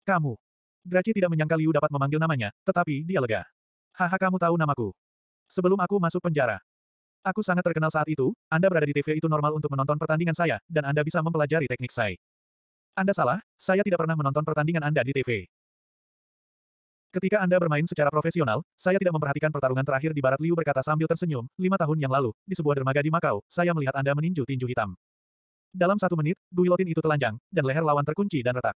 Kamu. Graci tidak menyangka Liu dapat memanggil namanya, tetapi dia lega. Haha, kamu tahu namaku. Sebelum aku masuk penjara. Aku sangat terkenal saat itu, Anda berada di TV itu normal untuk menonton pertandingan saya, dan Anda bisa mempelajari teknik saya. Anda salah, saya tidak pernah menonton pertandingan Anda di TV. Ketika Anda bermain secara profesional, saya tidak memperhatikan pertarungan terakhir di barat, Liu berkata sambil tersenyum. 5 tahun yang lalu, di sebuah dermaga di Makau, saya melihat Anda meninju tinju hitam. Dalam 1 menit, guilotin itu telanjang, dan leher lawan terkunci dan retak.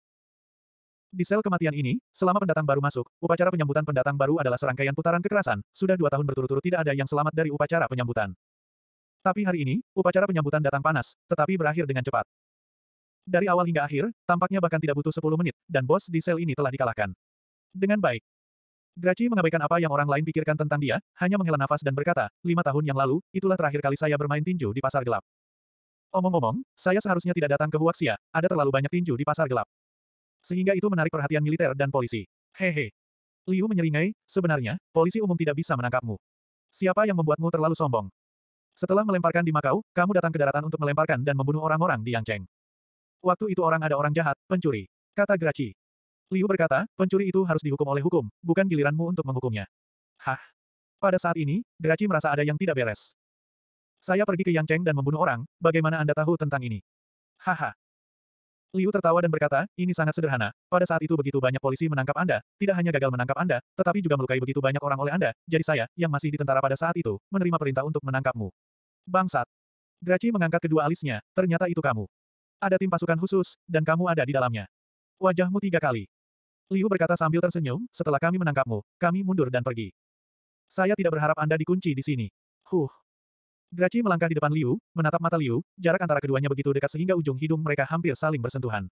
Di sel kematian ini, selama pendatang baru masuk, upacara penyambutan pendatang baru adalah serangkaian putaran kekerasan. Sudah 2 tahun berturut-turut tidak ada yang selamat dari upacara penyambutan. Tapi hari ini, upacara penyambutan datang panas, tetapi berakhir dengan cepat. Dari awal hingga akhir, tampaknya bahkan tidak butuh 10 menit, dan bos di sel ini telah dikalahkan. Dengan baik. Graci mengabaikan apa yang orang lain pikirkan tentang dia, hanya menghela nafas dan berkata, 5 tahun yang lalu, itulah terakhir kali saya bermain tinju di pasar gelap. Omong-omong, saya seharusnya tidak datang ke Huaxia, ada terlalu banyak tinju di pasar gelap. Sehingga itu menarik perhatian militer dan polisi. Hehe. Liu menyeringai, sebenarnya, polisi umum tidak bisa menangkapmu. Siapa yang membuatmu terlalu sombong? Setelah melemparkan di Makau, kamu datang ke daratan untuk melemparkan dan membunuh orang-orang di Yangcheng. Waktu itu ada orang jahat, pencuri. Kata Graci. Liu berkata, pencuri itu harus dihukum oleh hukum, bukan giliranmu untuk menghukumnya. Hah? Pada saat ini, Graci merasa ada yang tidak beres. Saya pergi ke Yangcheng dan membunuh orang, bagaimana Anda tahu tentang ini? Haha. Liu tertawa dan berkata, ini sangat sederhana, pada saat itu begitu banyak polisi menangkap Anda, tidak hanya gagal menangkap Anda, tetapi juga melukai begitu banyak orang oleh Anda, jadi saya, yang masih di tentara pada saat itu, menerima perintah untuk menangkapmu. Bangsat. Graci mengangkat kedua alisnya, ternyata itu kamu. Ada tim pasukan khusus, dan kamu ada di dalamnya. Wajahmu 3 kali. Liu berkata sambil tersenyum, setelah kami menangkapmu, kami mundur dan pergi. Saya tidak berharap Anda dikunci di sini. Graci melangkah di depan Liu, menatap mata Liu, jarak antara keduanya begitu dekat sehingga ujung hidung mereka hampir saling bersentuhan.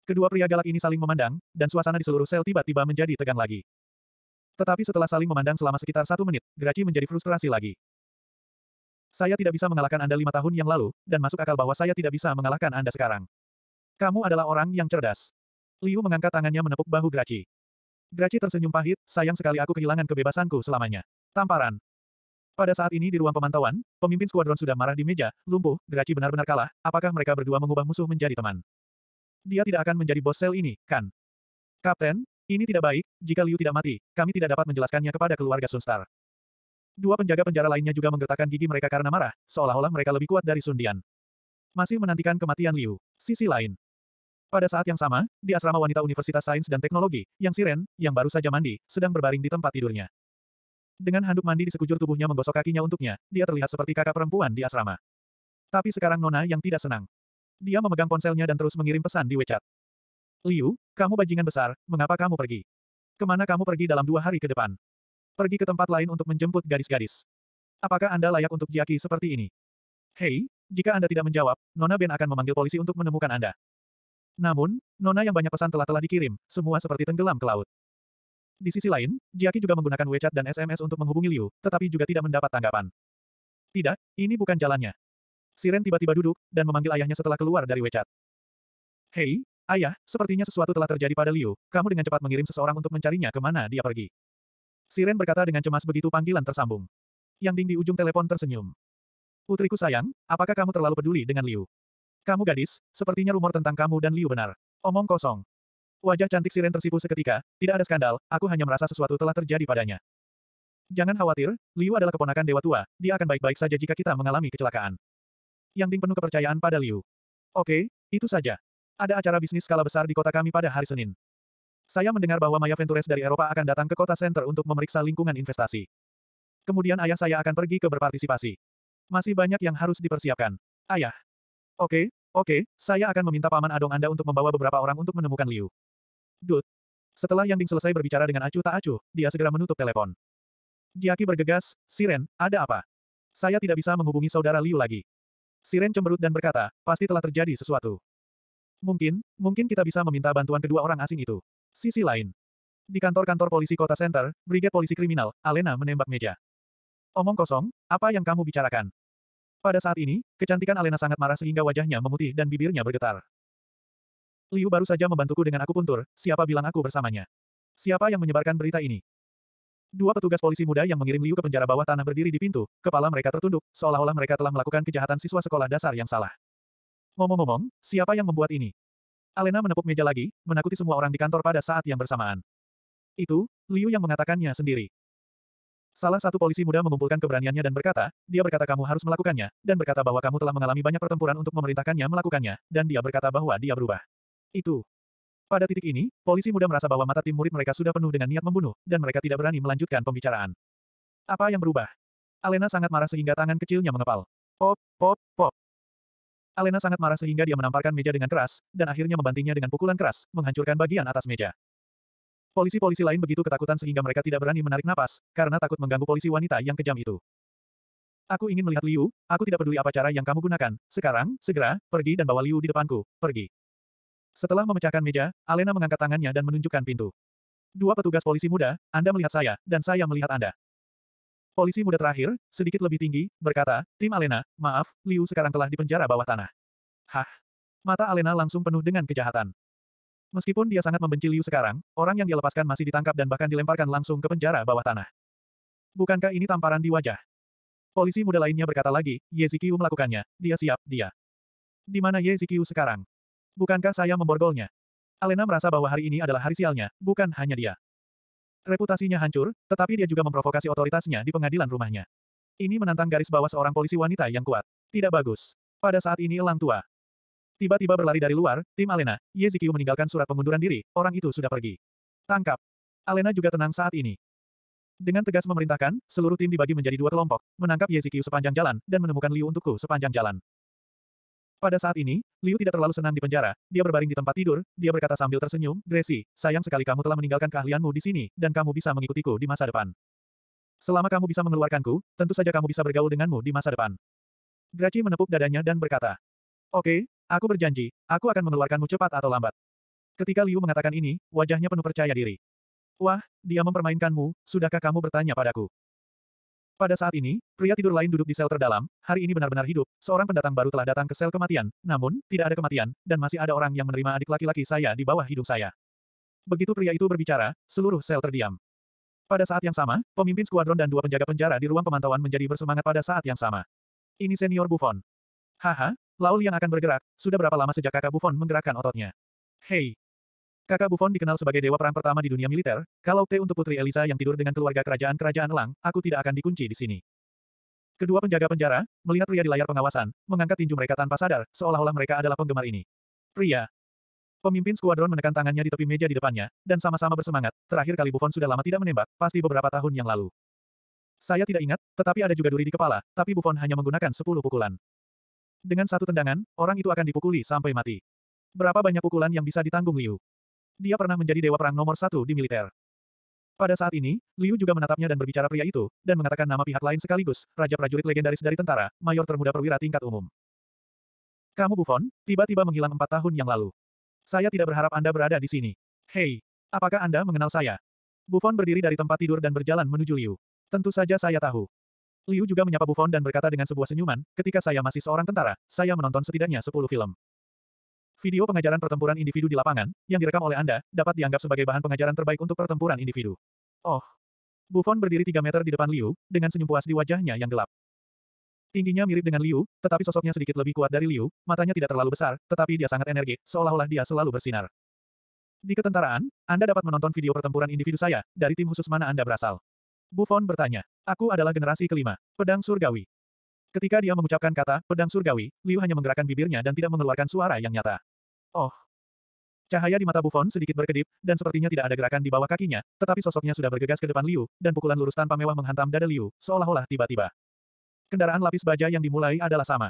Kedua pria galak ini saling memandang, dan suasana di seluruh sel tiba-tiba menjadi tegang lagi. Tetapi setelah saling memandang selama sekitar 1 menit, Graci menjadi frustrasi lagi. Saya tidak bisa mengalahkan Anda 5 tahun yang lalu, dan masuk akal bahwa saya tidak bisa mengalahkan Anda sekarang. Kamu adalah orang yang cerdas. Liu mengangkat tangannya menepuk bahu Graci. Graci tersenyum pahit, sayang sekali aku kehilangan kebebasanku selamanya. Tamparan. Pada saat ini di ruang pemantauan, pemimpin skuadron sudah marah di meja, lumpuh, Graci benar-benar kalah, apakah mereka berdua mengubah musuh menjadi teman? Dia tidak akan menjadi bos sel ini, kan? Kapten, ini tidak baik, jika Liu tidak mati, kami tidak dapat menjelaskannya kepada keluarga Sunstar. Dua penjaga penjara lainnya juga menggertakkan gigi mereka karena marah, seolah-olah mereka lebih kuat dari Sun Dian. Masih menantikan kematian Liu. Sisi lain. Pada saat yang sama, di asrama wanita Universitas Sains dan Teknologi, Yang Siren, yang baru saja mandi, sedang berbaring di tempat tidurnya. Dengan handuk mandi di sekujur tubuhnya menggosok kakinya untuknya, dia terlihat seperti kakak perempuan di asrama. Tapi sekarang Nona yang tidak senang. Dia memegang ponselnya dan terus mengirim pesan di WeChat. Liu, kamu bajingan besar, mengapa kamu pergi? Kemana kamu pergi dalam 2 hari ke depan? Pergi ke tempat lain untuk menjemput gadis-gadis. Apakah Anda layak untuk jaki seperti ini? Hei, jika Anda tidak menjawab, Nona Ben akan memanggil polisi untuk menemukan Anda. Namun, Nona yang banyak pesan telah dikirim, semua seperti tenggelam ke laut. Di sisi lain, Jiaki juga menggunakan WeChat dan SMS untuk menghubungi Liu, tetapi juga tidak mendapat tanggapan. Tidak, ini bukan jalannya. Siren tiba-tiba duduk, dan memanggil ayahnya setelah keluar dari WeChat. Hei, ayah, sepertinya sesuatu telah terjadi pada Liu, kamu dengan cepat mengirim seseorang untuk mencarinya kemana dia pergi. Siren berkata dengan cemas begitu panggilan tersambung. Yang Ding di ujung telepon tersenyum. Putriku sayang, apakah kamu terlalu peduli dengan Liu? Kamu gadis, sepertinya rumor tentang kamu dan Liu benar. Omong kosong. Wajah cantik Siren tersipu seketika, tidak ada skandal, aku hanya merasa sesuatu telah terjadi padanya. Jangan khawatir, Liu adalah keponakan Dewa Tua, dia akan baik-baik saja jika kita mengalami kecelakaan. Yang Ding penuh kepercayaan pada Liu. Oke, itu saja. Ada acara bisnis skala besar di kota kami pada hari Senin. Saya mendengar bahwa Maya Ventures dari Eropa akan datang ke kota center untuk memeriksa lingkungan investasi. Kemudian ayah saya akan pergi ke berpartisipasi. Masih banyak yang harus dipersiapkan. Ayah. Oke, saya akan meminta paman adong Anda untuk membawa beberapa orang untuk menemukan Liu. Dut. Setelah Yang Ding selesai berbicara dengan acuh tak acuh, dia segera menutup telepon. Jiaki bergegas, Siren, ada apa? Saya tidak bisa menghubungi saudara Liu lagi. Siren cemberut dan berkata, pasti telah terjadi sesuatu. Mungkin kita bisa meminta bantuan kedua orang asing itu. Sisi lain. Di kantor-kantor polisi kota center, Brigade Polisi Kriminal, Alena menembak meja. Omong kosong, apa yang kamu bicarakan? Pada saat ini, kecantikan Alena sangat marah sehingga wajahnya memutih dan bibirnya bergetar. Liu baru saja membantuku dengan akupuntur, siapa bilang aku bersamanya? Siapa yang menyebarkan berita ini? Dua petugas polisi muda yang mengirim Liu ke penjara bawah tanah berdiri di pintu, kepala mereka tertunduk, seolah-olah mereka telah melakukan kejahatan siswa sekolah dasar yang salah. Ngomong-ngomong, siapa yang membuat ini? Alena menepuk meja lagi, menakuti semua orang di kantor pada saat yang bersamaan. Itu, Liu yang mengatakannya sendiri. Salah satu polisi muda mengumpulkan keberaniannya dan berkata, dia berkata kamu harus melakukannya, dan berkata bahwa kamu telah mengalami banyak pertempuran untuk memerintahkannya melakukannya, dan dia berkata bahwa dia berubah. Itu. Pada titik ini, polisi muda merasa bahwa mata tim murid mereka sudah penuh dengan niat membunuh, dan mereka tidak berani melanjutkan pembicaraan. Apa yang berubah? Alena sangat marah sehingga tangan kecilnya mengepal. Pop, pop, pop. Alena sangat marah sehingga dia menamparkan meja dengan keras, dan akhirnya membantingnya dengan pukulan keras, menghancurkan bagian atas meja. Polisi-polisi lain begitu ketakutan sehingga mereka tidak berani menarik napas, karena takut mengganggu polisi wanita yang kejam itu. Aku ingin melihat Liu, aku tidak peduli apa cara yang kamu gunakan. Sekarang, segera, pergi dan bawa Liu di depanku, pergi. Setelah memecahkan meja, Alena mengangkat tangannya dan menunjukkan pintu. Dua petugas polisi muda, Anda melihat saya, dan saya melihat Anda. Polisi muda terakhir, sedikit lebih tinggi, berkata, tim Alena, maaf, Liu sekarang telah dipenjara bawah tanah. Hah? Mata Alena langsung penuh dengan kejahatan. Meskipun dia sangat membenci Liu sekarang, orang yang dia lepaskan masih ditangkap dan bahkan dilemparkan langsung ke penjara bawah tanah. Bukankah ini tamparan di wajah? Polisi muda lainnya berkata lagi, Ye Ziqiu melakukannya, dia siap, dia. Di mana Ye Ziqiu sekarang? Bukankah saya memborgolnya? Alena merasa bahwa hari ini adalah hari sialnya, bukan hanya dia. Reputasinya hancur, tetapi dia juga memprovokasi otoritasnya di pengadilan rumahnya. Ini menantang garis bawah seorang polisi wanita yang kuat. Tidak bagus. Pada saat ini elang tua. Tiba-tiba berlari dari luar, tim Alena, Ye Ziqiu meninggalkan surat pengunduran diri, orang itu sudah pergi. Tangkap. Alena juga tenang saat ini. Dengan tegas memerintahkan, seluruh tim dibagi menjadi dua kelompok, menangkap Ye Ziqiu sepanjang jalan, dan menemukan Liu untukku sepanjang jalan. Pada saat ini, Liu tidak terlalu senang di penjara, dia berbaring di tempat tidur, dia berkata sambil tersenyum, Gracie, sayang sekali kamu telah meninggalkan keahlianmu di sini, dan kamu bisa mengikutiku di masa depan. Selama kamu bisa mengeluarkanku, tentu saja kamu bisa bergaul denganmu di masa depan. Gracie menepuk dadanya dan berkata, Oke, aku berjanji, aku akan mengeluarkanmu cepat atau lambat. Ketika Liu mengatakan ini, wajahnya penuh percaya diri. Wah, dia mempermainkanmu, sudahkah kamu bertanya padaku? Pada saat ini, pria tidur lain duduk di sel terdalam, hari ini benar-benar hidup, seorang pendatang baru telah datang ke sel kematian, namun, tidak ada kematian, dan masih ada orang yang menerima adik laki-laki saya di bawah hidung saya. Begitu pria itu berbicara, seluruh sel terdiam. Pada saat yang sama, pemimpin skuadron dan dua penjaga penjara di ruang pemantauan menjadi bersemangat pada saat yang sama. Ini senior Buffon. Haha, Lao Liang akan bergerak, sudah berapa lama sejak kakak Buffon menggerakkan ototnya? Hei! Kakak Buffon dikenal sebagai dewa perang pertama di dunia militer, kalau T untuk Putri Elisa yang tidur dengan keluarga kerajaan-kerajaan elang, aku tidak akan dikunci di sini. Kedua penjaga penjara, melihat pria di layar pengawasan, mengangkat tinju mereka tanpa sadar, seolah-olah mereka adalah penggemar ini. Pria. Pemimpin skuadron menekan tangannya di tepi meja di depannya, dan sama-sama bersemangat, terakhir kali Buffon sudah lama tidak menembak, pasti beberapa tahun yang lalu. Saya tidak ingat, tetapi ada juga duri di kepala, tapi Buffon hanya menggunakan 10 pukulan. Dengan satu tendangan, orang itu akan dipukuli sampai mati. Berapa banyak pukulan yang bisa ditanggung Liu? Dia pernah menjadi dewa perang nomor 1 di militer. Pada saat ini, Liu juga menatapnya dan berbicara pria itu, dan mengatakan nama pihak lain sekaligus, Raja Prajurit Legendaris dari tentara, Mayor termuda perwira tingkat umum. Kamu Buffon, tiba-tiba menghilang 4 tahun yang lalu. Saya tidak berharap Anda berada di sini. Hei, apakah Anda mengenal saya? Buffon berdiri dari tempat tidur dan berjalan menuju Liu. Tentu saja saya tahu. Liu juga menyapa Buffon dan berkata dengan sebuah senyuman, ketika saya masih seorang tentara, saya menonton setidaknya 10 film. Video pengajaran pertempuran individu di lapangan, yang direkam oleh Anda, dapat dianggap sebagai bahan pengajaran terbaik untuk pertempuran individu. Oh. Buffon berdiri 3 meter di depan Liu, dengan senyum puas di wajahnya yang gelap. Tingginya mirip dengan Liu, tetapi sosoknya sedikit lebih kuat dari Liu, matanya tidak terlalu besar, tetapi dia sangat energik, seolah-olah dia selalu bersinar. Di ketentaraan, Anda dapat menonton video pertempuran individu saya, dari tim khusus mana Anda berasal? Buffon bertanya. Aku adalah generasi kelima, pedang surgawi. Ketika dia mengucapkan kata, pedang surgawi, Liu hanya menggerakkan bibirnya dan tidak mengeluarkan suara yang nyata. Oh. Cahaya di mata Buffon sedikit berkedip, dan sepertinya tidak ada gerakan di bawah kakinya, tetapi sosoknya sudah bergegas ke depan Liu, dan pukulan lurus tanpa mewah menghantam dada Liu, seolah-olah tiba-tiba. Kendaraan lapis baja yang dimulai adalah sama.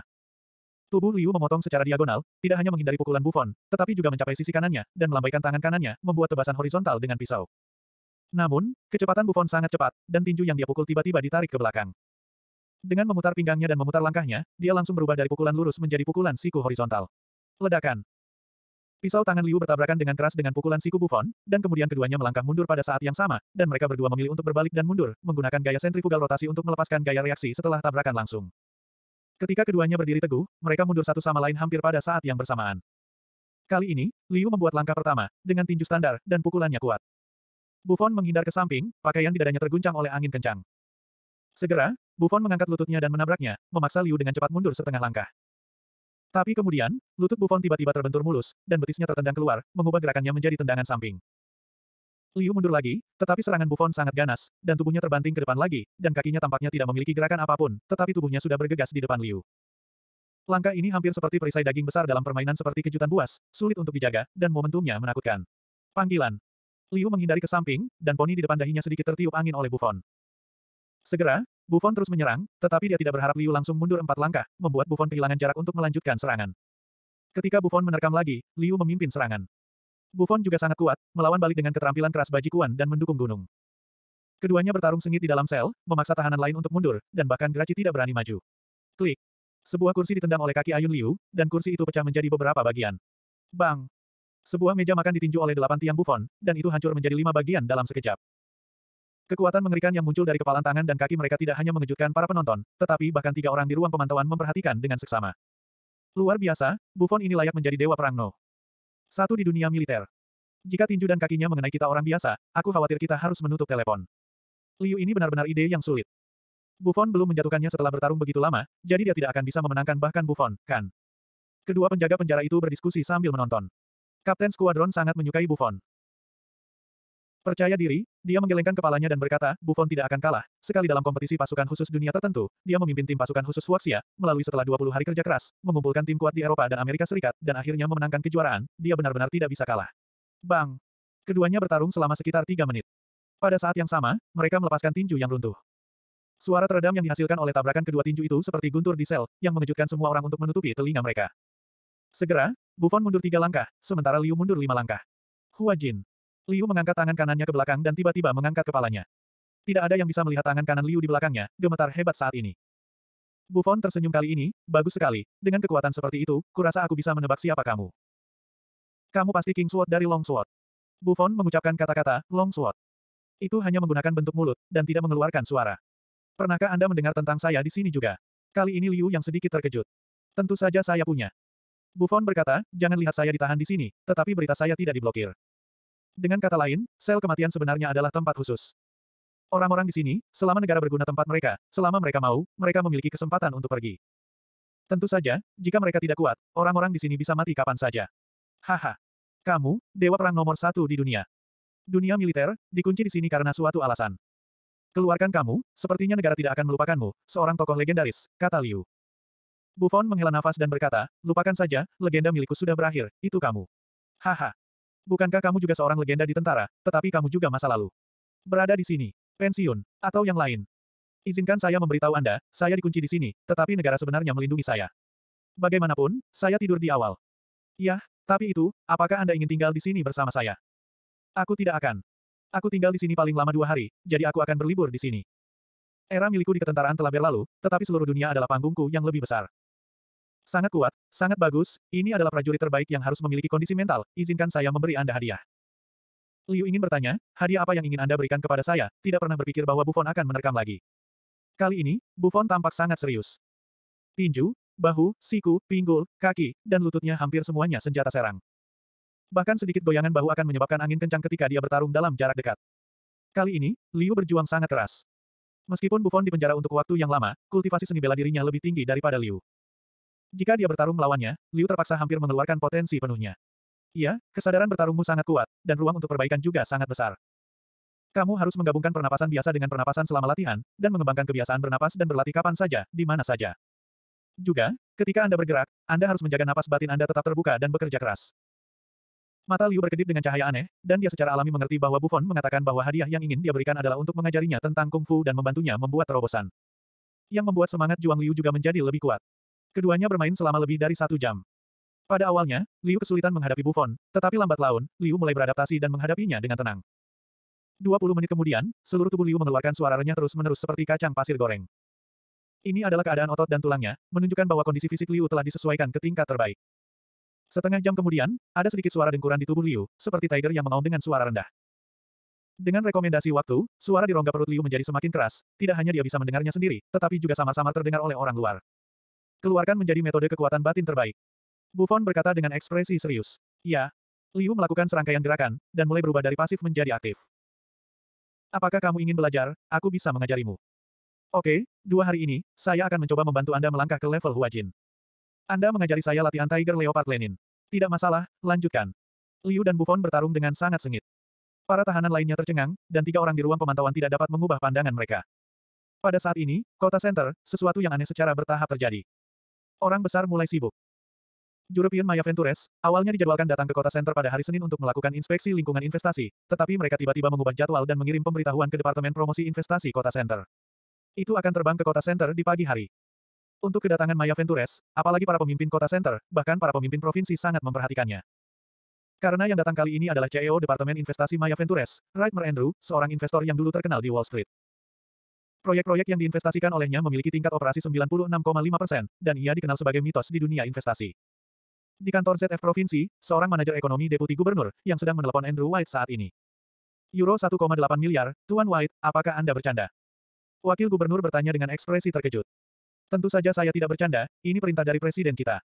Tubuh Liu memotong secara diagonal, tidak hanya menghindari pukulan Buffon, tetapi juga mencapai sisi kanannya, dan melambaikan tangan kanannya, membuat tebasan horizontal dengan pisau. Namun, kecepatan Buffon sangat cepat, dan tinju yang dia pukul tiba-tiba ditarik ke belakang. Dengan memutar pinggangnya dan memutar langkahnya, dia langsung berubah dari pukulan lurus menjadi pukulan siku horizontal. Ledakan. Pisau tangan Liu bertabrakan dengan keras dengan pukulan siku Buffon, dan kemudian keduanya melangkah mundur pada saat yang sama, dan mereka berdua memilih untuk berbalik dan mundur, menggunakan gaya sentrifugal rotasi untuk melepaskan gaya reaksi setelah tabrakan langsung. Ketika keduanya berdiri teguh, mereka mundur satu sama lain hampir pada saat yang bersamaan. Kali ini, Liu membuat langkah pertama, dengan tinju standar, dan pukulannya kuat. Buffon menghindar ke samping, pakaian di dadanya terguncang oleh angin kencang. Segera, Buffon mengangkat lututnya dan menabraknya, memaksa Liu dengan cepat mundur setengah langkah. Tapi kemudian, lutut Buffon tiba-tiba terbentur mulus, dan betisnya tertendang keluar, mengubah gerakannya menjadi tendangan samping. Liu mundur lagi, tetapi serangan Buffon sangat ganas, dan tubuhnya terbanting ke depan lagi, dan kakinya tampaknya tidak memiliki gerakan apapun, tetapi tubuhnya sudah bergegas di depan Liu. Langkah ini hampir seperti perisai daging besar dalam permainan seperti kejutan buas, sulit untuk dijaga, dan momentumnya menakutkan. Panggilan. Liu menghindari ke samping, dan poni di depan dahinya sedikit tertiup angin oleh Buffon. Segera, Buffon terus menyerang, tetapi dia tidak berharap Liu langsung mundur 4 langkah, membuat Buffon kehilangan jarak untuk melanjutkan serangan. Ketika Buffon menerkam lagi, Liu memimpin serangan. Buffon juga sangat kuat, melawan balik dengan keterampilan keras bajikuan dan mendukung gunung. Keduanya bertarung sengit di dalam sel, memaksa tahanan lain untuk mundur, dan bahkan Grachi tidak berani maju. Klik. Sebuah kursi ditendang oleh kaki ayun Liu, dan kursi itu pecah menjadi beberapa bagian. Bang! Sebuah meja makan ditinju oleh 8 tiang Buffon, dan itu hancur menjadi 5 bagian dalam sekejap. Kekuatan mengerikan yang muncul dari kepalan tangan dan kaki mereka tidak hanya mengejutkan para penonton, tetapi bahkan 3 orang di ruang pemantauan memperhatikan dengan seksama. Luar biasa, Buffon ini layak menjadi dewa perang No. 1 di dunia militer. Jika tinju dan kakinya mengenai kita orang biasa, aku khawatir kita harus menutup telepon. Liu ini benar-benar ide yang sulit. Buffon belum menjatuhkannya setelah bertarung begitu lama, jadi dia tidak akan bisa memenangkan bahkan Buffon, kan? Kedua penjaga penjara itu berdiskusi sambil menonton. Kapten skuadron sangat menyukai Buffon. Percaya diri, dia menggelengkan kepalanya dan berkata, Buffon tidak akan kalah. Sekali dalam kompetisi pasukan khusus dunia tertentu, dia memimpin tim pasukan khusus Huaxia, melalui setelah 20 hari kerja keras, mengumpulkan tim kuat di Eropa dan Amerika Serikat, dan akhirnya memenangkan kejuaraan, dia benar-benar tidak bisa kalah. Bang! Keduanya bertarung selama sekitar 3 menit. Pada saat yang sama, mereka melepaskan tinju yang runtuh. Suara teredam yang dihasilkan oleh tabrakan kedua tinju itu seperti guntur di sel, yang mengejutkan semua orang untuk menutupi telinga mereka. Segera, Buffon mundur 3 langkah, sementara Liu mundur 5 langkah. Hua Jin. Liu mengangkat tangan kanannya ke belakang dan tiba-tiba mengangkat kepalanya. Tidak ada yang bisa melihat tangan kanan Liu di belakangnya, gemetar hebat saat ini. Buffon tersenyum kali ini, bagus sekali, dengan kekuatan seperti itu, kurasa aku bisa menebak siapa kamu. Kamu pasti King Sword dari Long Sword. Buffon mengucapkan kata-kata, Long Sword. Itu hanya menggunakan bentuk mulut, dan tidak mengeluarkan suara. Pernahkah Anda mendengar tentang saya di sini juga? Kali ini Liu yang sedikit terkejut. Tentu saja saya punya. Buffon berkata, jangan lihat saya ditahan di sini, tetapi berita saya tidak diblokir. Dengan kata lain, sel kematian sebenarnya adalah tempat khusus. Orang-orang di sini, selama negara berguna tempat mereka, selama mereka mau, mereka memiliki kesempatan untuk pergi. Tentu saja, jika mereka tidak kuat, orang-orang di sini bisa mati kapan saja. Haha. Kamu, dewa perang nomor 1 di dunia. Dunia militer, dikunci di sini karena suatu alasan. Keluarkan kamu, sepertinya negara tidak akan melupakanmu, seorang tokoh legendaris, kata Liu. Buffon menghela nafas dan berkata, lupakan saja, legenda milikku sudah berakhir, itu kamu. Haha. Bukankah kamu juga seorang legenda di tentara, tetapi kamu juga masa lalu. Berada di sini. Pensiun. Atau yang lain. Izinkan saya memberitahu Anda, saya dikunci di sini, tetapi negara sebenarnya melindungi saya. Bagaimanapun, saya tidur di awal. Yah, tapi itu, apakah Anda ingin tinggal di sini bersama saya? Aku tidak akan. Aku tinggal di sini paling lama 2 hari, jadi aku akan berlibur di sini. Era milikku di ketentaraan telah berlalu, tetapi seluruh dunia adalah panggungku yang lebih besar. Sangat kuat, sangat bagus, ini adalah prajurit terbaik yang harus memiliki kondisi mental, izinkan saya memberi Anda hadiah. Liu ingin bertanya, hadiah apa yang ingin Anda berikan kepada saya, tidak pernah berpikir bahwa Buffon akan menerkam lagi. Kali ini, Buffon tampak sangat serius. Tinju, bahu, siku, pinggul, kaki, dan lututnya hampir semuanya senjata serang. Bahkan sedikit goyangan bahu akan menyebabkan angin kencang ketika dia bertarung dalam jarak dekat. Kali ini, Liu berjuang sangat keras. Meskipun Buffon dipenjara untuk waktu yang lama, kultivasi seni bela dirinya lebih tinggi daripada Liu. Jika dia bertarung melawannya, Liu terpaksa hampir mengeluarkan potensi penuhnya. Iya, kesadaran bertarungmu sangat kuat, dan ruang untuk perbaikan juga sangat besar. Kamu harus menggabungkan pernapasan biasa dengan pernapasan selama latihan, dan mengembangkan kebiasaan bernapas dan berlatih kapan saja, di mana saja. Juga, ketika Anda bergerak, Anda harus menjaga napas batin Anda tetap terbuka dan bekerja keras. Mata Liu berkedip dengan cahaya aneh, dan dia secara alami mengerti bahwa Buffon mengatakan bahwa hadiah yang ingin dia berikan adalah untuk mengajarinya tentang kungfu dan membantunya membuat terobosan. Yang membuat semangat juang Liu juga menjadi lebih kuat. Keduanya bermain selama lebih dari 1 jam. Pada awalnya, Liu kesulitan menghadapi Buffon, tetapi lambat laun, Liu mulai beradaptasi dan menghadapinya dengan tenang. 20 menit kemudian, seluruh tubuh Liu mengeluarkan suara renyah terus-menerus seperti kacang pasir goreng. Ini adalah keadaan otot dan tulangnya, menunjukkan bahwa kondisi fisik Liu telah disesuaikan ke tingkat terbaik. Setengah jam kemudian, ada sedikit suara dengkuran di tubuh Liu, seperti tiger yang mengaum dengan suara rendah. Dengan rekomendasi waktu, suara di rongga perut Liu menjadi semakin keras, tidak hanya dia bisa mendengarnya sendiri, tetapi juga samar-samar terdengar oleh orang luar. Keluarkan menjadi metode kekuatan batin terbaik. Buffon berkata dengan ekspresi serius. Ya. Liu melakukan serangkaian gerakan, dan mulai berubah dari pasif menjadi aktif. Apakah kamu ingin belajar? Aku bisa mengajarimu. Oke, 2 hari ini, saya akan mencoba membantu Anda melangkah ke level Huajin. Anda mengajari saya latihan Tiger Leopard Lenin. Tidak masalah, lanjutkan. Liu dan Buffon bertarung dengan sangat sengit. Para tahanan lainnya tercengang, dan 3 orang di ruang pemantauan tidak dapat mengubah pandangan mereka. Pada saat ini, kota Center, sesuatu yang aneh secara bertahap terjadi. Orang besar mulai sibuk. European Maya Ventures, awalnya dijadwalkan datang ke kota Center pada hari Senin untuk melakukan inspeksi lingkungan investasi, tetapi mereka tiba-tiba mengubah jadwal dan mengirim pemberitahuan ke Departemen Promosi Investasi Kota Center. Itu akan terbang ke kota Center di pagi hari. Untuk kedatangan Maya Ventures, apalagi para pemimpin kota Center, bahkan para pemimpin provinsi sangat memperhatikannya. Karena yang datang kali ini adalah CEO Departemen Investasi Maya Ventures, Reitmer Andrew, seorang investor yang dulu terkenal di Wall Street. Proyek-proyek yang diinvestasikan olehnya memiliki tingkat operasi 96,5%, dan ia dikenal sebagai mitos di dunia investasi. Di kantor ZF Provinsi, seorang manajer ekonomi deputi gubernur, yang sedang menelepon Andrew White saat ini. Euro 1,8 miliar, Tuan White, apakah Anda bercanda? Wakil gubernur bertanya dengan ekspresi terkejut. Tentu saja saya tidak bercanda, ini perintah dari presiden kita.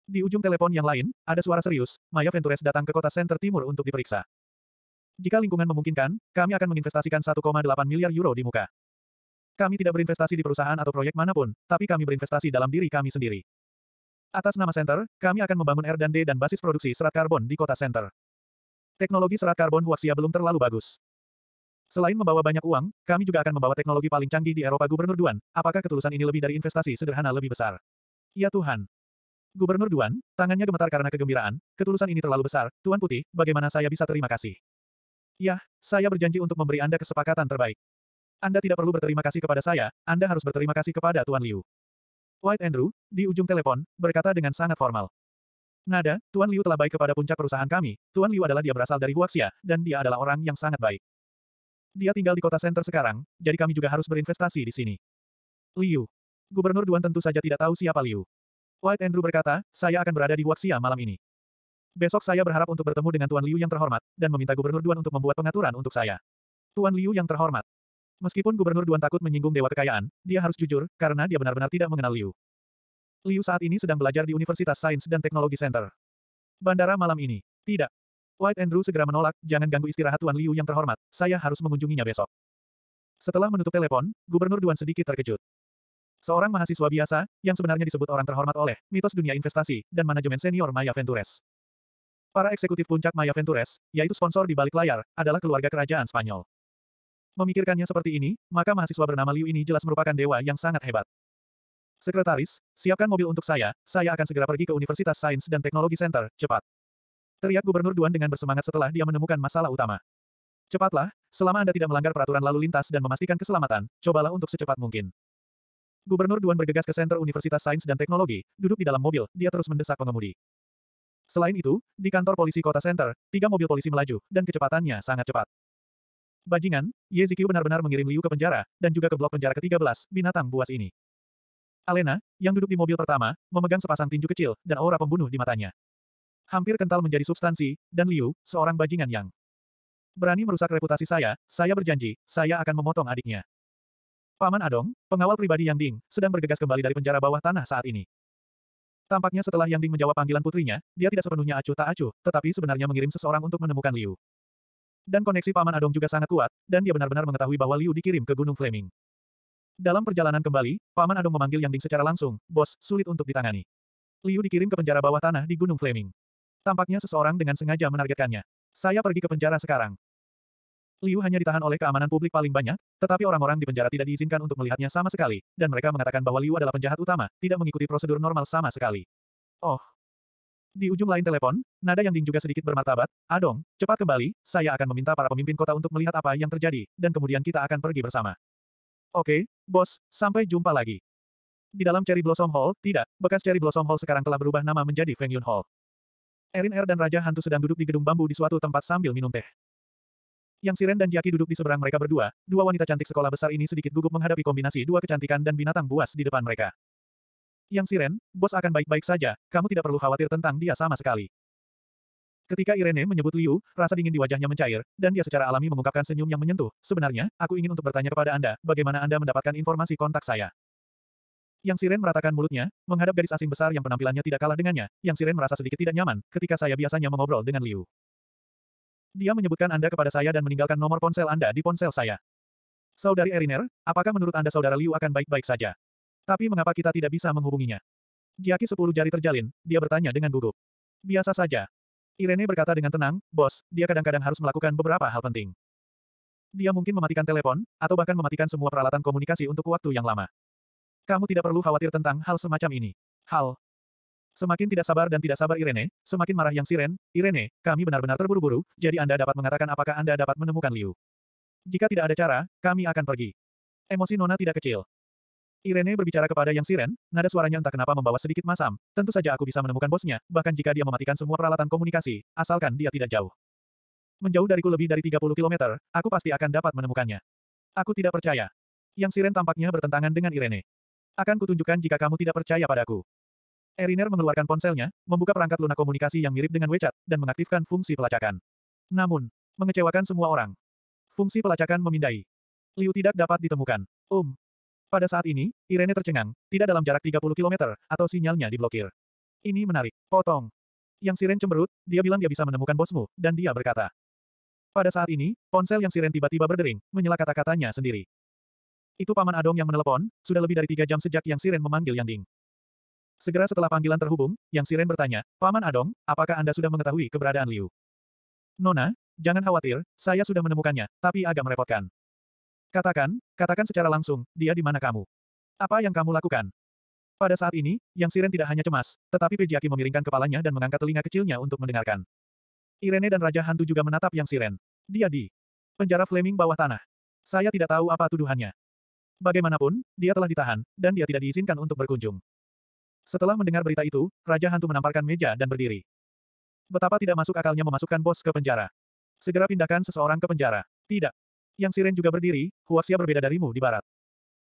Di ujung telepon yang lain, ada suara serius, Maya Ventures datang ke kota Center Timur untuk diperiksa. Jika lingkungan memungkinkan, kami akan menginvestasikan 1,8 miliar euro di muka. Kami tidak berinvestasi di perusahaan atau proyek manapun, tapi kami berinvestasi dalam diri kami sendiri. Atas nama Center, kami akan membangun R&D dan basis produksi serat karbon di kota Center. Teknologi serat karbon Huaxia belum terlalu bagus. Selain membawa banyak uang, kami juga akan membawa teknologi paling canggih di Eropa. Gubernur Duan, apakah ketulusan ini lebih dari investasi sederhana lebih besar? Ya Tuhan. Gubernur Duan, tangannya gemetar karena kegembiraan, ketulusan ini terlalu besar, Tuan Putih, bagaimana saya bisa terima kasih? Ya, saya berjanji untuk memberi Anda kesepakatan terbaik. Anda tidak perlu berterima kasih kepada saya, Anda harus berterima kasih kepada Tuan Liu. White Andrew, di ujung telepon, berkata dengan sangat formal. Nada, Tuan Liu telah baik kepada puncak perusahaan kami, Tuan Liu adalah dia berasal dari Huaxia, dan dia adalah orang yang sangat baik. Dia tinggal di kota Center sekarang, jadi kami juga harus berinvestasi di sini. Liu. Gubernur Duan tentu saja tidak tahu siapa Liu. White Andrew berkata, saya akan berada di Huaxia malam ini. Besok saya berharap untuk bertemu dengan Tuan Liu yang terhormat, dan meminta Gubernur Duan untuk membuat pengaturan untuk saya. Tuan Liu yang terhormat. Meskipun Gubernur Duan takut menyinggung dewa kekayaan, dia harus jujur, karena dia benar-benar tidak mengenal Liu. Liu saat ini sedang belajar di Universitas Sains dan Teknologi Center. Bandara malam ini. Tidak. White Andrew segera menolak, jangan ganggu istirahat Tuan Liu yang terhormat, saya harus mengunjunginya besok. Setelah menutup telepon, Gubernur Duan sedikit terkejut. Seorang mahasiswa biasa, yang sebenarnya disebut orang terhormat oleh mitos dunia investasi dan manajemen senior Maya Ventures. Para eksekutif puncak Maya Ventures, yaitu sponsor di balik layar, adalah keluarga kerajaan Spanyol. Memikirkannya seperti ini, maka mahasiswa bernama Liu ini jelas merupakan dewa yang sangat hebat. Sekretaris, siapkan mobil untuk saya akan segera pergi ke Universitas Sains dan Teknologi Center, cepat. Teriak Gubernur Duan dengan bersemangat setelah dia menemukan masalah utama. Cepatlah, selama Anda tidak melanggar peraturan lalu lintas dan memastikan keselamatan, cobalah untuk secepat mungkin. Gubernur Duan bergegas ke Center Universitas Sains dan Teknologi, duduk di dalam mobil, dia terus mendesak pengemudi. Selain itu, di kantor polisi kota Center, 3 mobil polisi melaju, dan kecepatannya sangat cepat. Bajingan, Ye Ziqiu benar-benar mengirim Liu ke penjara, dan juga ke blok penjara ke-13, binatang buas ini. Alena, yang duduk di mobil pertama, memegang sepasang tinju kecil, dan aura pembunuh di matanya. Hampir kental menjadi substansi, dan Liu, seorang bajingan yang berani merusak reputasi saya berjanji, saya akan memotong adiknya. Paman Adong, pengawal pribadi Yang Ding, sedang bergegas kembali dari penjara bawah tanah saat ini. Tampaknya setelah Yang Ding menjawab panggilan putrinya, dia tidak sepenuhnya acuh tak acuh, tetapi sebenarnya mengirim seseorang untuk menemukan Liu. Dan koneksi Paman Adong juga sangat kuat, dan dia benar-benar mengetahui bahwa Liu dikirim ke Gunung Fleming. Dalam perjalanan kembali, Paman Adong memanggil Yang Ding secara langsung, bos, sulit untuk ditangani. Liu dikirim ke penjara bawah tanah di Gunung Fleming. Tampaknya seseorang dengan sengaja menargetkannya. Saya pergi ke penjara sekarang. Liu hanya ditahan oleh keamanan publik paling banyak, tetapi orang-orang di penjara tidak diizinkan untuk melihatnya sama sekali, dan mereka mengatakan bahwa Liu adalah penjahat utama, tidak mengikuti prosedur normal sama sekali. Oh. Di ujung lain telepon, nada Yang Ding juga sedikit bermartabat, Adong, cepat kembali, saya akan meminta para pemimpin kota untuk melihat apa yang terjadi, dan kemudian kita akan pergi bersama. Oke, bos, sampai jumpa lagi. Di dalam Cherry Blossom Hall, tidak, bekas Cherry Blossom Hall sekarang telah berubah nama menjadi Feng Yun Hall. Erin dan Raja Hantu sedang duduk di gedung bambu di suatu tempat sambil minum teh. Yang Siren dan Jaki duduk di seberang mereka berdua, 2 wanita cantik sekolah besar ini sedikit gugup menghadapi kombinasi 2 kecantikan dan binatang buas di depan mereka. Yang Siren, bos akan baik-baik saja, kamu tidak perlu khawatir tentang dia sama sekali. Ketika Irene menyebut Liu, rasa dingin di wajahnya mencair, dan dia secara alami mengungkapkan senyum yang menyentuh. Sebenarnya, aku ingin untuk bertanya kepada Anda, bagaimana Anda mendapatkan informasi kontak saya? Yang Siren meratakan mulutnya, menghadap gadis asing besar yang penampilannya tidak kalah dengannya. Yang Siren merasa sedikit tidak nyaman, ketika saya biasanya mengobrol dengan Liu. Dia menyebutkan Anda kepada saya dan meninggalkan nomor ponsel Anda di ponsel saya. Saudari Eriner, apakah menurut Anda saudara Liu akan baik-baik saja? Tapi mengapa kita tidak bisa menghubunginya? Jiaki 10 jari terjalin, dia bertanya dengan gugup. Biasa saja. Irene berkata dengan tenang, bos, dia kadang-kadang harus melakukan beberapa hal penting. Dia mungkin mematikan telepon, atau bahkan mematikan semua peralatan komunikasi untuk waktu yang lama. Kamu tidak perlu khawatir tentang hal semacam ini. Hal. Semakin tidak sabar dan tidak sabar Irene, semakin marah Yang Siren. Irene, kami benar-benar terburu-buru, jadi Anda dapat mengatakan apakah Anda dapat menemukan Liu. Jika tidak ada cara, kami akan pergi. Emosi Nona tidak kecil. Irene berbicara kepada Yang Siren, nada suaranya entah kenapa membawa sedikit masam. Tentu saja aku bisa menemukan bosnya, bahkan jika dia mematikan semua peralatan komunikasi, asalkan dia tidak jauh. Menjauh dariku lebih dari 30 kilometer, aku pasti akan dapat menemukannya. Aku tidak percaya. Yang Siren tampaknya bertentangan dengan Irene. Akan kutunjukkan jika kamu tidak percaya padaku. Eriner mengeluarkan ponselnya, membuka perangkat lunak komunikasi yang mirip dengan WeChat, dan mengaktifkan fungsi pelacakan. Namun, mengecewakan semua orang. Fungsi pelacakan memindai. Liu tidak dapat ditemukan. Pada saat ini, Irene tercengang, tidak dalam jarak 30 kilometer, atau sinyalnya diblokir. Ini menarik. Potong. Yang Siren cemberut, dia bilang dia bisa menemukan bosmu, dan dia berkata. Pada saat ini, ponsel Yang Siren tiba-tiba berdering, menyela kata-katanya sendiri. Itu Paman Adong yang menelepon, sudah lebih dari 3 jam sejak Yang Siren memanggil Yang Ding. Segera setelah panggilan terhubung, Yang Siren bertanya, Paman Adong, apakah Anda sudah mengetahui keberadaan Liu? Nona, jangan khawatir, saya sudah menemukannya, tapi agak merepotkan. Katakan secara langsung, dia di mana kamu? Apa yang kamu lakukan? Pada saat ini, Yang Siren tidak hanya cemas, tetapi Pejiaki memiringkan kepalanya dan mengangkat telinga kecilnya untuk mendengarkan. Irene dan Raja Hantu juga menatap Yang Siren. Dia di penjara Flaming bawah tanah. Saya tidak tahu apa tuduhannya. Bagaimanapun, dia telah ditahan, dan dia tidak diizinkan untuk berkunjung. Setelah mendengar berita itu, Raja Hantu menamparkan meja dan berdiri. Betapa tidak masuk akalnya memasukkan bos ke penjara. Segera pindahkan seseorang ke penjara. Tidak. Yang Siren juga berdiri, Huaxia berbeda darimu di barat.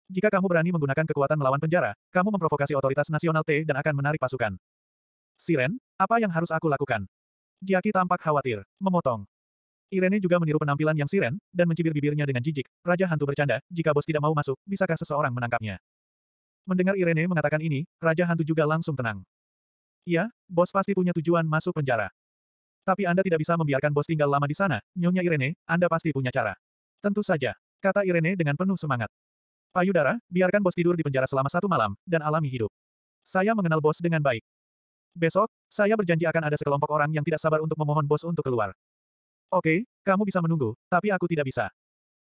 Jika kamu berani menggunakan kekuatan melawan penjara, kamu memprovokasi otoritas nasional T dan akan menarik pasukan. Siren, apa yang harus aku lakukan? Jiaki tampak khawatir, memotong. Irene juga meniru penampilan Yang Siren, dan mencibir bibirnya dengan jijik. Raja Hantu bercanda, jika bos tidak mau masuk, bisakah seseorang menangkapnya? Mendengar Irene mengatakan ini, Raja Hantu juga langsung tenang. Iya, bos pasti punya tujuan masuk penjara. Tapi Anda tidak bisa membiarkan bos tinggal lama di sana, Nyonya Irene, Anda pasti punya cara. Tentu saja, kata Irene dengan penuh semangat. Payudara, biarkan bos tidur di penjara selama 1 malam, dan alami hidup. Saya mengenal bos dengan baik. Besok, saya berjanji akan ada sekelompok orang yang tidak sabar untuk memohon bos untuk keluar. Oke, kamu bisa menunggu, tapi aku tidak bisa.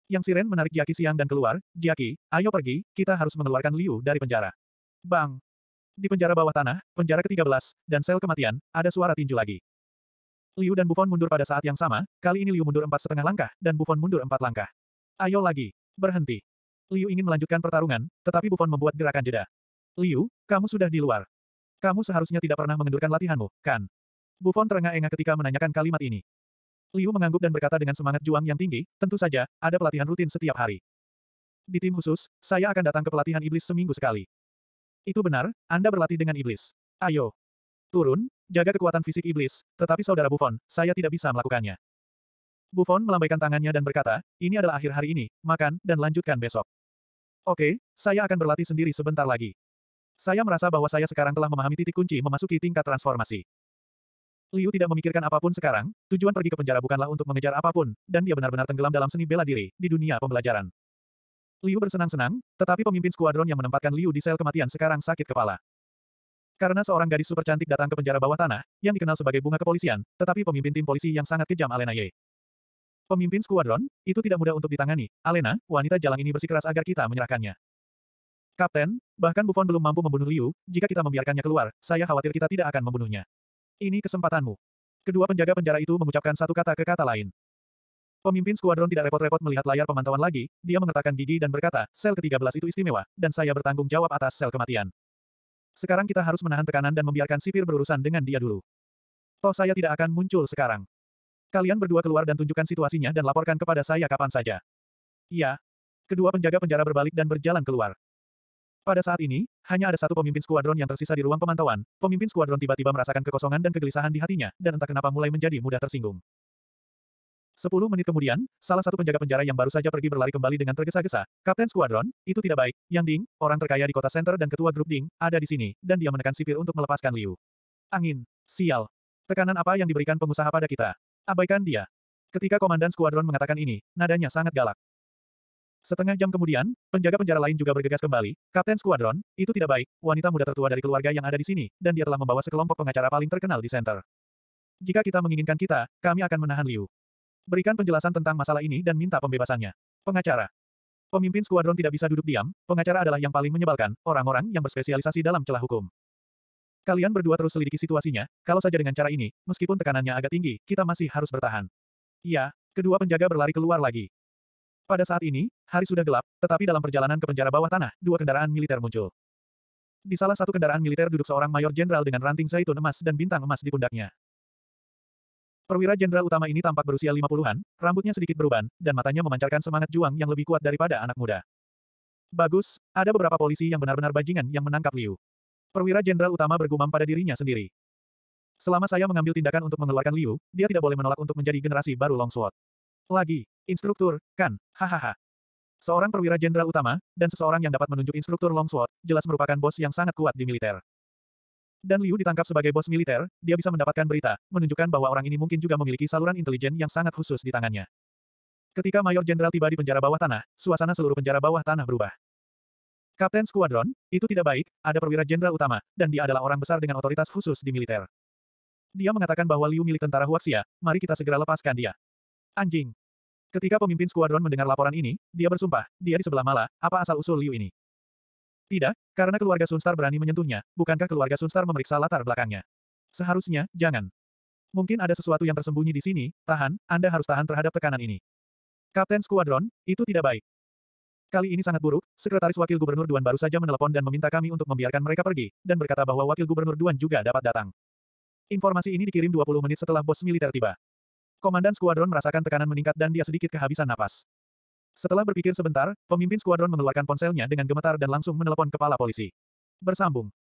Yang Siren menarik Jiaki siang dan keluar, Jiaki, ayo pergi, kita harus mengeluarkan Liu dari penjara. Bang! Di penjara bawah tanah, penjara ke-13, dan sel kematian, ada suara tinju lagi. Liu dan Buffon mundur pada saat yang sama, kali ini Liu mundur 4,5 langkah, dan Buffon mundur 4 langkah. Ayo lagi. Berhenti. Liu ingin melanjutkan pertarungan, tetapi Buffon membuat gerakan jeda. Liu, kamu sudah di luar. Kamu seharusnya tidak pernah mengendurkan latihanmu, kan? Buffon terengah-engah ketika menanyakan kalimat ini. Liu mengangguk dan berkata dengan semangat juang yang tinggi, tentu saja, ada pelatihan rutin setiap hari. Di tim khusus, saya akan datang ke pelatihan iblis seminggu sekali. Itu benar, Anda berlatih dengan iblis. Ayo. Turun, jaga kekuatan fisik iblis, tetapi saudara Buffon, saya tidak bisa melakukannya. Buffon melambaikan tangannya dan berkata, ini adalah akhir hari ini, makan, dan lanjutkan besok. Oke, saya akan berlatih sendiri sebentar lagi. Saya merasa bahwa saya sekarang telah memahami titik kunci memasuki tingkat transformasi. Liu tidak memikirkan apapun sekarang, tujuan pergi ke penjara bukanlah untuk mengejar apapun, dan dia benar-benar tenggelam dalam seni bela diri, di dunia pembelajaran. Liu bersenang-senang, tetapi pemimpin skuadron yang menempatkan Liu di sel kematian sekarang sakit kepala. Karena seorang gadis super cantik datang ke penjara bawah tanah, yang dikenal sebagai bunga kepolisian, tetapi pemimpin tim polisi yang sangat kejam Alena Ye. Pemimpin skuadron, itu tidak mudah untuk ditangani. Alena, wanita jalang ini bersikeras agar kita menyerahkannya. Kapten, bahkan Buffon belum mampu membunuh Liu, jika kita membiarkannya keluar, saya khawatir kita tidak akan membunuhnya. Ini kesempatanmu. Kedua penjaga penjara itu mengucapkan satu kata ke kata lain. Pemimpin skuadron tidak repot-repot melihat layar pemantauan lagi, dia mengertakkan gigi dan berkata, sel ke-13 itu istimewa, dan saya bertanggung jawab atas sel kematian. Sekarang kita harus menahan tekanan dan membiarkan sipir berurusan dengan dia dulu. Toh saya tidak akan muncul sekarang. Kalian berdua keluar dan tunjukkan situasinya dan laporkan kepada saya kapan saja. Iya. Kedua penjaga penjara berbalik dan berjalan keluar. Pada saat ini, hanya ada satu pemimpin skuadron yang tersisa di ruang pemantauan. Pemimpin skuadron tiba-tiba merasakan kekosongan dan kegelisahan di hatinya, dan entah kenapa mulai menjadi mudah tersinggung. 10 menit kemudian, salah satu penjaga penjara yang baru saja pergi berlari kembali dengan tergesa-gesa. Kapten skuadron, itu tidak baik. Yang Ding, orang terkaya di kota Center dan ketua grup Ding, ada di sini, dan dia menekan sipir untuk melepaskan Liu. Angin. Sial. Tekanan apa yang diberikan pengusaha pada kita? Abaikan dia. Ketika komandan skuadron mengatakan ini, nadanya sangat galak. Setengah jam kemudian, penjaga penjara lain juga bergegas kembali. Kapten Skuadron, itu tidak baik, wanita muda tertua dari keluarga yang ada di sini, dan dia telah membawa sekelompok pengacara paling terkenal di center. Jika kita menginginkan kita, kami akan menahan Liu. Berikan penjelasan tentang masalah ini dan minta pembebasannya. Pengacara. Pemimpin skuadron tidak bisa duduk diam, pengacara adalah yang paling menyebalkan, orang-orang yang berspesialisasi dalam celah hukum. Kalian berdua terus selidiki situasinya, kalau saja dengan cara ini, meskipun tekanannya agak tinggi, kita masih harus bertahan. Iya, kedua penjaga berlari keluar lagi. Pada saat ini, hari sudah gelap, tetapi dalam perjalanan ke penjara bawah tanah, dua kendaraan militer muncul. Di salah satu kendaraan militer duduk seorang mayor jenderal dengan ranting zaitun emas dan bintang emas di pundaknya. Perwira jenderal utama ini tampak berusia 50-an, rambutnya sedikit beruban, dan matanya memancarkan semangat juang yang lebih kuat daripada anak muda. Bagus, ada beberapa polisi yang benar-benar bajingan yang menangkap Liu. Perwira jenderal utama bergumam pada dirinya sendiri. Selama saya mengambil tindakan untuk mengeluarkan Liu, dia tidak boleh menolak untuk menjadi generasi baru Longsword. Lagi, instruktur, kan, hahaha. Seorang perwira jenderal utama, dan seseorang yang dapat menunjuk instruktur Longsword, jelas merupakan bos yang sangat kuat di militer. Dan Liu ditangkap sebagai bos militer, dia bisa mendapatkan berita, menunjukkan bahwa orang ini mungkin juga memiliki saluran intelijen yang sangat khusus di tangannya. Ketika Mayor Jenderal tiba di penjara bawah tanah, suasana seluruh penjara bawah tanah berubah. Kapten Skuadron, itu tidak baik, ada perwira jenderal utama, dan dia adalah orang besar dengan otoritas khusus di militer. Dia mengatakan bahwa Liu milik tentara Huaxia, mari kita segera lepaskan dia. Anjing. Ketika pemimpin skuadron mendengar laporan ini, dia bersumpah, dia di sebelah Mala, apa asal-usul Liu ini? Tidak, karena keluarga Sunstar berani menyentuhnya, bukankah keluarga Sunstar memeriksa latar belakangnya? Seharusnya, jangan. Mungkin ada sesuatu yang tersembunyi di sini, Anda harus tahan terhadap tekanan ini. Kapten Skuadron, itu tidak baik. Kali ini sangat buruk, Sekretaris Wakil Gubernur Duan baru saja menelepon dan meminta kami untuk membiarkan mereka pergi, dan berkata bahwa Wakil Gubernur Duan juga dapat datang. Informasi ini dikirim 20 menit setelah bos militer tiba. Komandan skuadron merasakan tekanan meningkat dan dia sedikit kehabisan napas. Setelah berpikir sebentar, pemimpin skuadron mengeluarkan ponselnya dengan gemetar dan langsung menelepon kepala polisi. Bersambung.